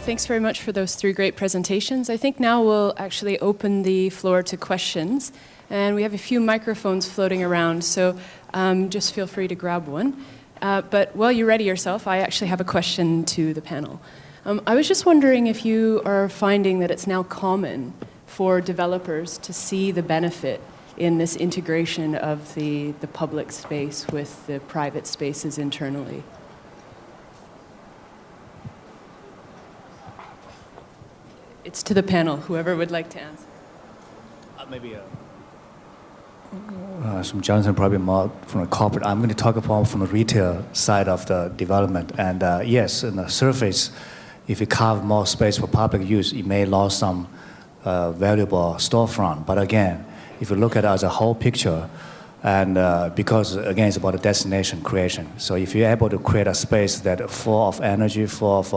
thanks very much for those 3 great presentations. I think now we'll actually open the floor to questions. And we have a few microphones floating around, so just feel free to grab one. But while you ready yourself, I actually have a question to the panel. I was just wondering if you are finding that it's now common for developers to see the benefit in this integration of the public space with the private spaces internally. It's to the panel, whoever would like to answer. Maybe some Johnson, probably more from the corporate. I'm going to talk about from the retail side of the development. And yes, in the surface, if you carve more space for public use, it may lose some valuable storefront. But again, if you look at it as a whole picture, and because again, it's about a destination creation. So if you're able to create a space that is full of energy, full of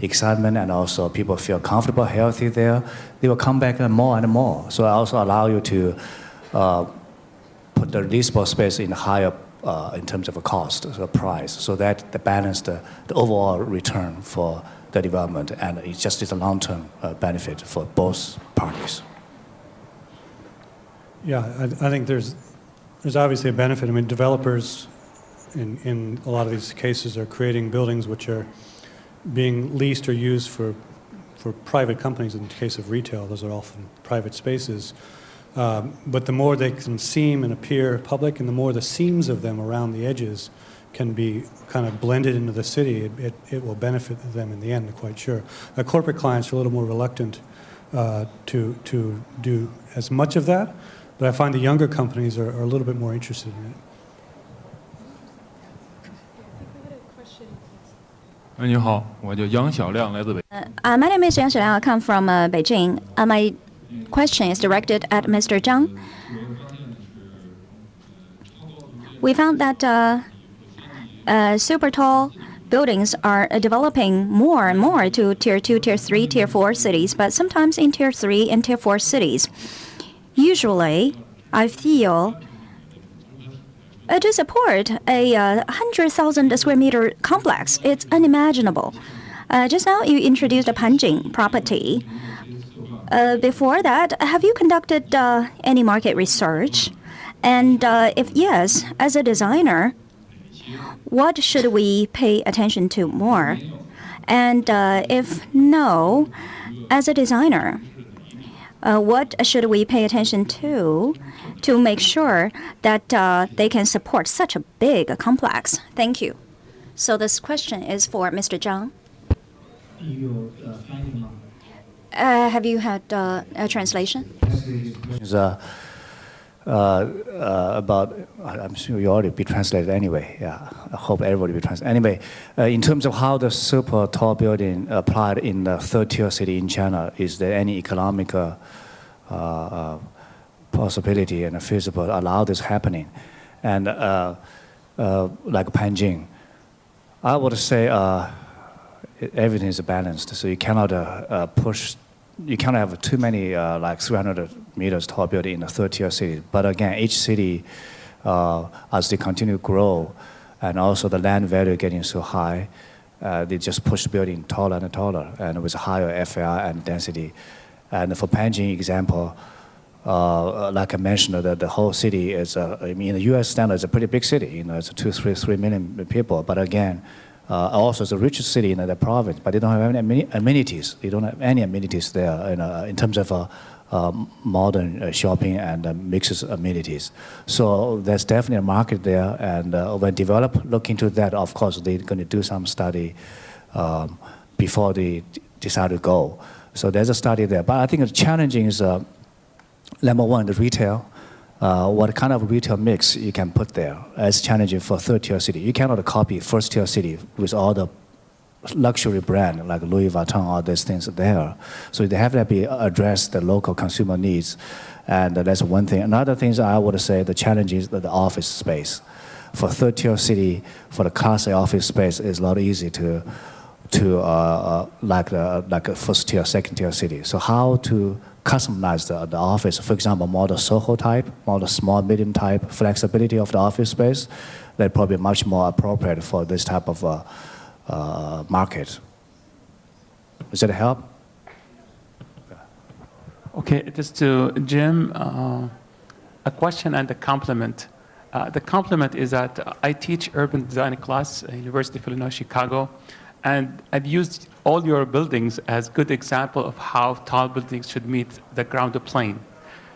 excitement, and also people feel comfortable, healthy there, they will come back more and more. So it also allow you to put the leasable space in higher in terms of a cost, so price, so that the balance the overall return for the development, and it just is a long-term benefit for both parties. Yeah, I think there's obviously a benefit. I mean, developers in a lot of these cases are creating buildings which are being leased or used for private companies. In the case of retail, those are often private spaces. But the more they can seem and appear public, and the more the seams of them around the edges can be kind of blended into the city, it will benefit them in the end, I'm quite sure. Corporate clients are a little more reluctant to do as much of that, but I find the younger companies are a little bit more interested in it. My name is Yang Xiaoliang. I come from Beijing. My question is directed at Mr. Zhang. We found that super tall buildings are developing more and more to Tier 2, Tier 3, Tier 4 cities, but sometimes in Tier 3 and Tier 4 cities. Usually, I feel to support a 100,000 square meter complex, it's unimaginable. Just now, you introduced a Panjing property. Before that, have you conducted any market research? And if yes, as a designer, what should we pay attention to more? And if no, as a designer, what should we pay attention to make sure that they can support such a big complex? Thank you. So this question is for Mr. Zhang. Have you had a translation? About, I'm sure you already be translated anyway. Yeah, I hope everybody be translated. Anyway, in terms of how the super tall building applied in the third tier city in China, is there any economic possibility and feasible allow this happening? And like Panjing, I would say everything is balanced. So you cannot push. You cannot have too many like 300 meters tall building in a third tier city. But again, each city, as they continue to grow, and also the land value getting so high, they just push the building taller and taller, and with higher FAR and density. And for Panjing example, like I mentioned, the whole city is, I mean, the U.S. standard is a pretty big city. You know, it's 3 million people. But again, also it's the richest city in the province, but they don't have any amenities. They don't have any amenities there in terms of modern shopping and mixed amenities. So there's definitely a market there, and when developers look into that, of course, they're going to do some study before they decide to go. So there's a study there. But I think the challenging is, number one, the retail. What kind of retail mix you can put there as challenging for third tier city. You cannot copy first tier city with all the luxury brand like Louis Vuitton, all these things there. So they have to be address the local consumer needs, and that's one thing. Another thing is I would say the challenge is the office space. For third tier city, for the class A office space is a lot easy to like a first tier, second tier city. So how to customize the office, for example, more the Soho type, more the small, medium type, flexibility of the office space, they're probably much more appropriate for this type of market. Does that help? Okay, just to Jim, a question and a compliment. The compliment is that I teach urban design class at University of Illinois, Chicago, and I've used all your buildings as good example of how tall buildings should meet the ground plane.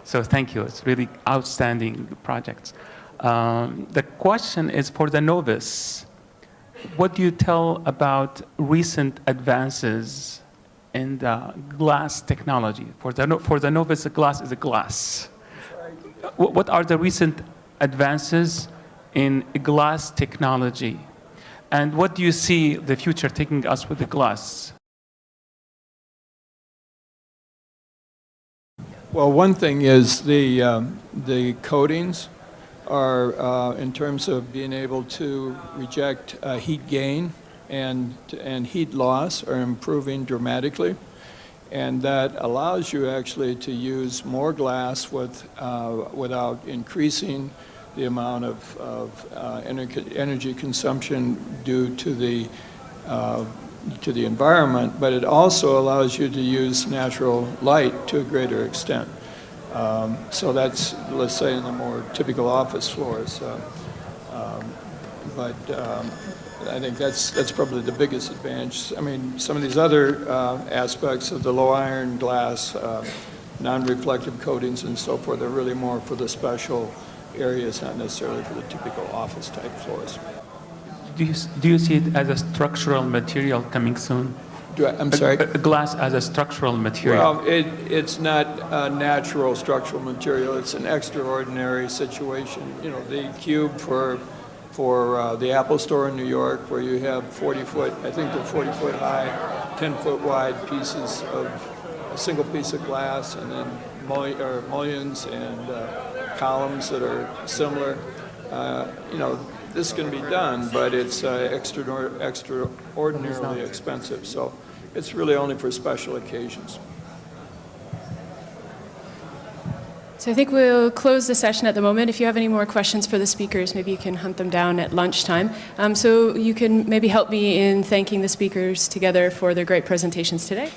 So thank you, it's really outstanding projects. The question is for the novice. What do you tell about recent advances in the glass technology? For the novice, a glass is a glass. What are the recent advances in glass technology? And what do you see the future taking us with the glass? Well, one thing is the coatings are, in terms of being able to reject heat gain and heat loss, are improving dramatically. And that allows you actually to use more glass without increasing the amount of energy consumption due to the environment, but it also allows you to use natural light to a greater extent. So that's, let's say, in the more typical office floors. But I think that's probably the biggest advantage. I mean, some of these other aspects of the low iron glass, non-reflective coatings and so forth are really more for the special areas, not necessarily for the typical office type floors. Do you see it as a structural material coming soon? I'm sorry? Glass as a structural material. Well, it's not a natural structural material. It's an extraordinary situation. You know, the cube for the Apple Store in New York, where you have 40-foot, I think they're 40-foot high, 10-foot wide pieces of a single piece of glass, and then mullions and columns that are similar. You know, this can be done, but it's extraordinarily expensive. So it's really only for special occasions. So I think we'll close the session at the moment. If you have any more questions for the speakers, maybe you can hunt them down at lunchtime. So you can maybe help me in thanking the speakers together for their great presentations today.